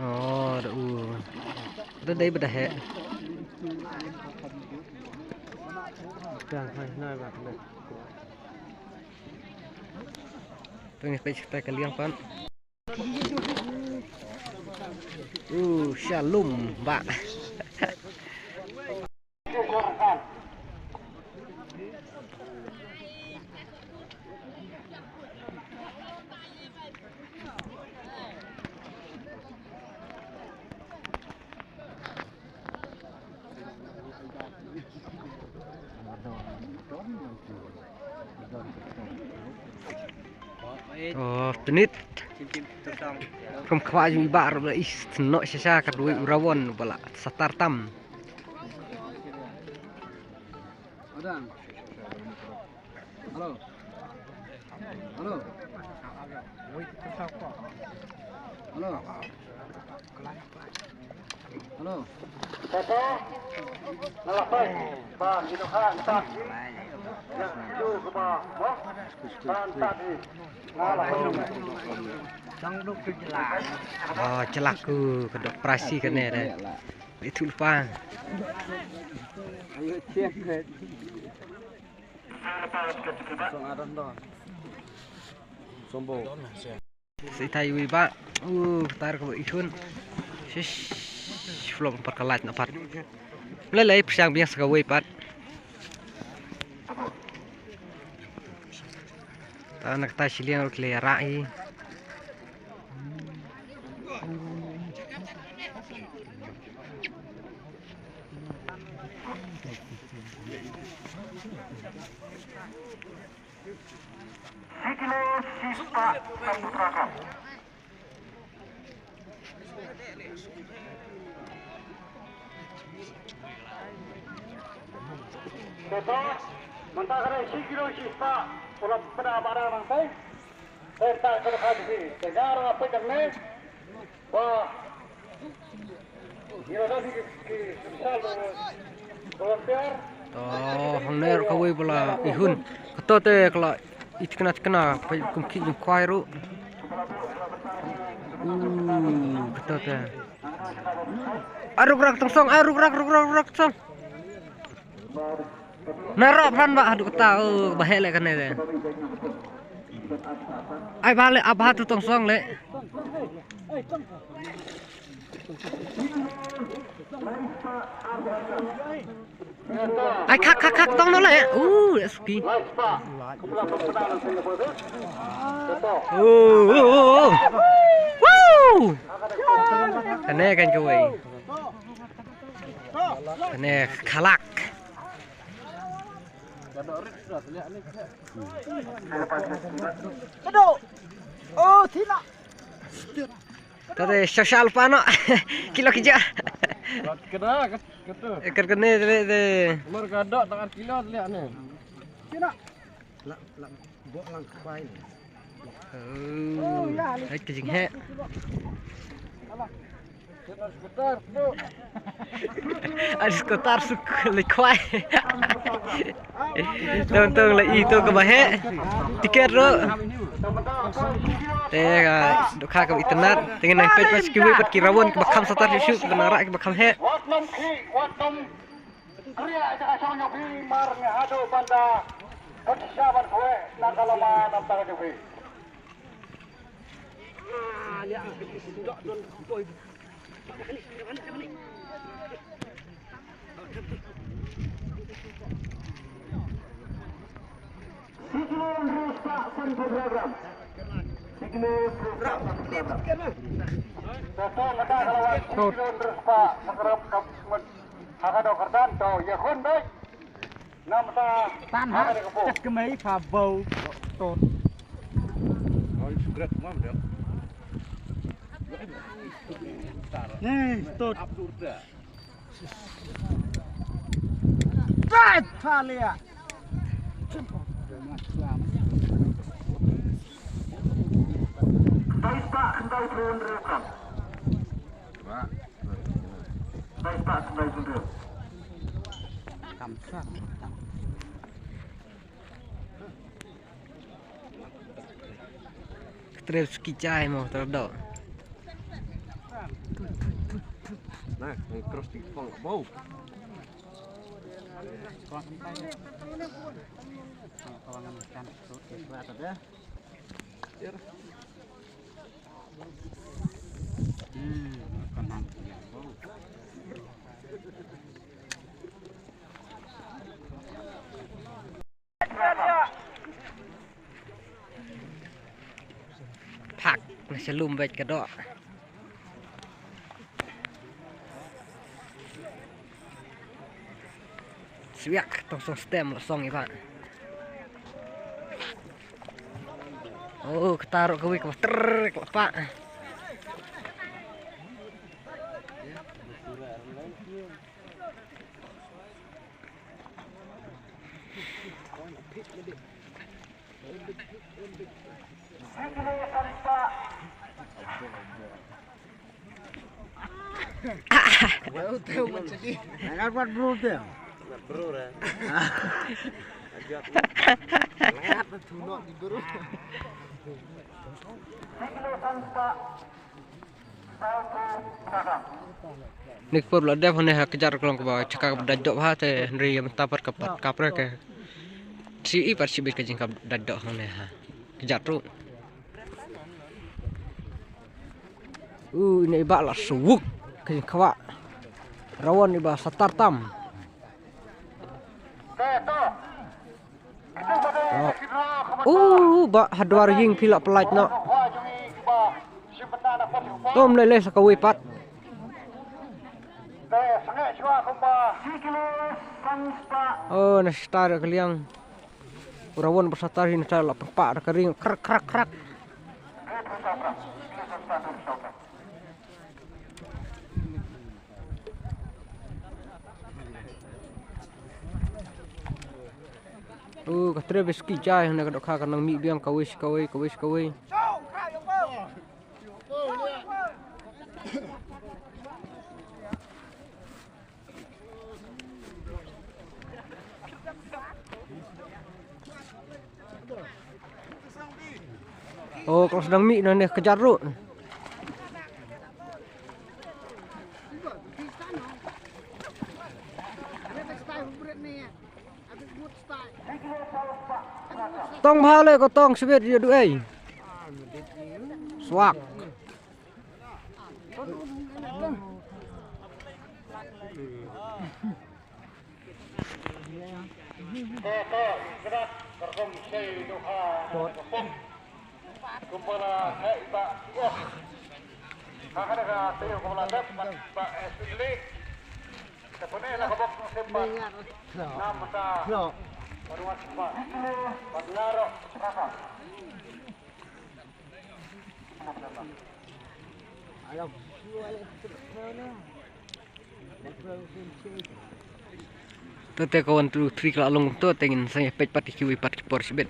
Oh, ada đây beda he. Đang phải nói bạn này. Tôi nghĩ phải cái liang pan. Shalom, Pak. Oh, tenit. From kwaju bar bla is no sisa kadui urawon bala satartam. Halo. Halo. Halo. Halo. Toto, nalapay, pa kinuhaan tak, ju kuma, mo, tan tadi, nalapay. Oh, celaku kedok operasi kan ya. Itu lupa. Ayo cek. Sombong. Si tayu Pak. Tar ke ikun. Shish. Vlog perkelat nak pat. Lelai persiang biang segawe pat. Anak ta siliang kle rai. Sikile sispa Saputraka. Toto, mentakare sikile sispa ulah pada barang mangkai. Serta kerhadi, tegar apa karne? Wah, ini ada di misal volunteer. Oh, hangner kawe pula ihun. Keto te kalau itu kena kumki jum kwairu. Keto te. Aruk rak tongsong, aruk rak song. Narok pan Pak, aduh keta bahaya lek kan te. Ai balik apa tu tongsong lek. Ai kak tong no lek. Ski. Woo! Kene kan kowe. Kene kalak. Aduh. Oh, tidak. Tadi sosial pano kilo kija. Kena ketu. Ekar kene te. Umur gadok tangan kilo lihat ni. Tidak. Lak buat langkai ni. Hai kejing he. Skuter tu. Ada skuter suk likwai. Tong la itu ke bahe. Tiket ro. Dokha ke internet dengan nang page pas kiwi pat kirawon ke bakam satar isu ke narak ke bakam he. Watnom kriya jaka sonyo bi mar ngado banda ketisaban kowe nakalama namtaka jobi. Lihat dok don boy. Siklon Ruspa program. Siklon Ruspa program. Toto mata kalawan Siklon Ruspa program hakado kerdan to ya khon baik. Namsa Tan ha chất cái mấy phà bầu tột. Oi sugrat mam dong. Nih, tột. Right, Thalia. Baik kembali turun rekam. Baik kembali turun. Kamsat. Terus kicai mau terdok. Nah, terus di pong bau. Kawangan ikan itu atas ya. Kanan ya bau. Pak, nasi lumbet kedok. Siap, tong stem losong Pak. Oh, ketaruh ke wik ter Pak. Jangan buat bro deh. Bro ra. Lihat tuh no di bro. Nik pur lo deh hone kejar kolong ke bawah cakap dadok ha te nri yang tapar kapat kapre ke si i par si be kajing kap dadok hone ha kejar tu ini ibak lah suwuk kajing kawa rawan ibak satar tam ba hadwar ying pilak pelaj no tom lele sakawi pat oh nastar kaliang urawan bersatar ini cara lah pak kering krak krak krak katre beski jai hana kadok kha kanang mi biang kawis kawai. Oh, kalau sedang mi nih kejar lu. Tong mahal le ko tong sebet dia duai. Swak. Kumpara hai ba. Kakak dah tahu kumpara dah ba esli. Sepune nak kabok sempat. Nama ta. Baruan sempat. Badlaro kakak. Alam. Tu te kawan tu 3 kelalong tu tengin saya pet pati kiwi pati por sebet.